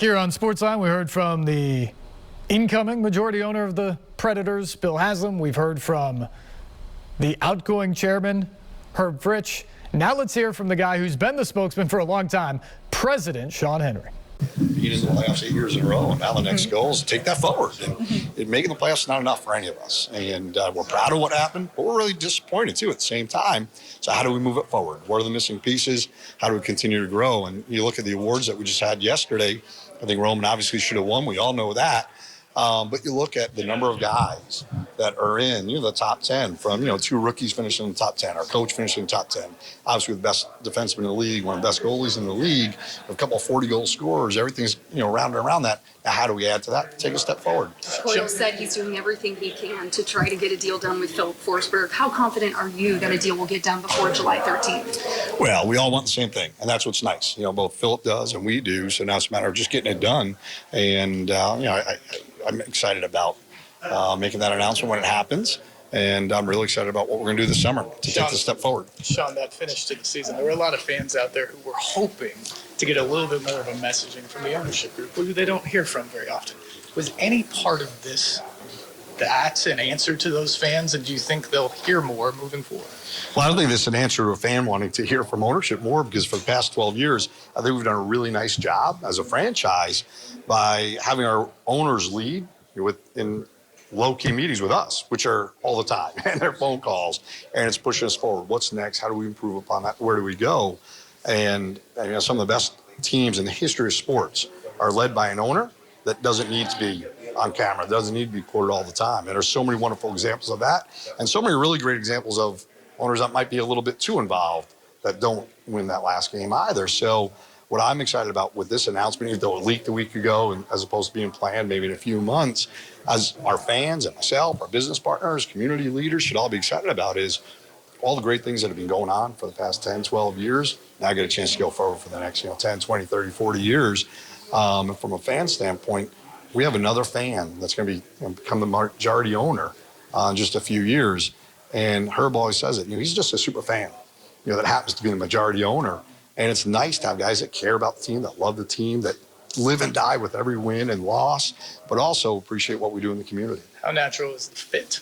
here on SportsLine, we heard from the incoming majority owner of the Predators, Bill Haslam. We've heard from the outgoing chairman, Herb Fritch. Now let's hear from the guy who's been the spokesman for a long time, President Sean Henry. Being in the playoffs 8 years in a row, and now the next goal is to take that forward. And making the playoffs is not enough for any of us. And we're proud of what happened, but we're really disappointed too at the same time. So how do we move it forward? What are the missing pieces? How do we continue to grow? And you look at the awards that we just had yesterday. I think Roman obviously should have won. We all know that. But you look at the number of guys that are in, the top 10 from, 2 rookies finishing in the top 10, our coach finishing in the top 10. Obviously, the best defenseman in the league, one of the best goalies in the league, a couple of 40-goal scorers, everything's, rounded around that. Now, how do we add to that? Take a step forward. Coyle said he's doing everything he can to try to get a deal done with Philip Forsberg. How confident are you that a deal will get done before July 13th? Well, we all want the same thing, and that's what's nice. Both Philip does and we do, so now it's a matter of just getting it done. And, I'm excited about making that announcement when it happens, and I'm really excited about what we're going to do this summer to take the step forward. Sean, that finish to the season, there were a lot of fans out there who were hoping to get a little bit more of a messaging from the ownership group, who they don't hear from very often. Was any part of this that's an answer to those fans, and do you think they'll hear more moving forward? Well, I don't think this is an answer to a fan wanting to hear from ownership more, because for the past 12 years, I think we've done a really nice job as a franchise by having our owners lead in low-key meetings with us, which are all the time, and they're phone calls, and it's pushing us forward. What's next? How do we improve upon that? Where do we go? And some of the best teams in the history of sports are led by an owner that doesn't need to be on camera, doesn't need to be quoted all the time. And there's so many wonderful examples of that, and so many really great examples of owners that might be a little bit too involved that don't win that last game either. So what I'm excited about with this announcement, even though it leaked a week ago and as opposed to being planned maybe in a few months, as our fans and myself, our business partners, community leaders should all be excited about, is all the great things that have been going on for the past 10, 12 years. Now I get a chance to go forward for the next 10, 20, 30, 40 years. And from a fan standpoint, we have another fan that's going to become the majority owner in just a few years. And Herb always says it, he's just a super fan, that happens to be the majority owner. And it's nice to have guys that care about the team, that love the team, that live and die with every win and loss, but also appreciate what we do in the community. How natural is the fit?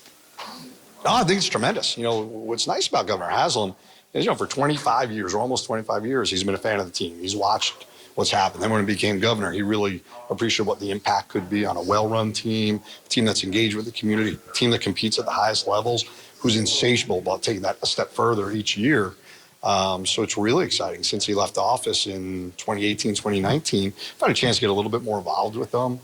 No, I think it's tremendous. What's nice about Governor Haslam is, for 25 years, or almost 25 years, he's been a fan of the team. He's watched what's happened. Then when he became governor, he really appreciated what the impact could be on a well-run team, a team that's engaged with the community, a team that competes at the highest levels, who's insatiable about taking that a step further each year. So it's really exciting. Since he left office in 2018, 2019, I've had a chance to get a little bit more involved with them.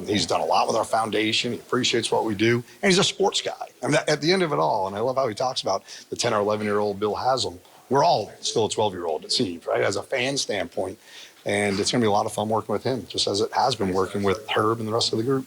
He's done a lot with our foundation. He appreciates what we do. And he's a sports guy. And at the end of it all, and I love how he talks about the 10 or 11-year-old Bill Haslam, we're all still a 12-year-old, it seems, right, as a fan standpoint. And it's going to be a lot of fun working with him, just as it has been working with Herb and the rest of the group.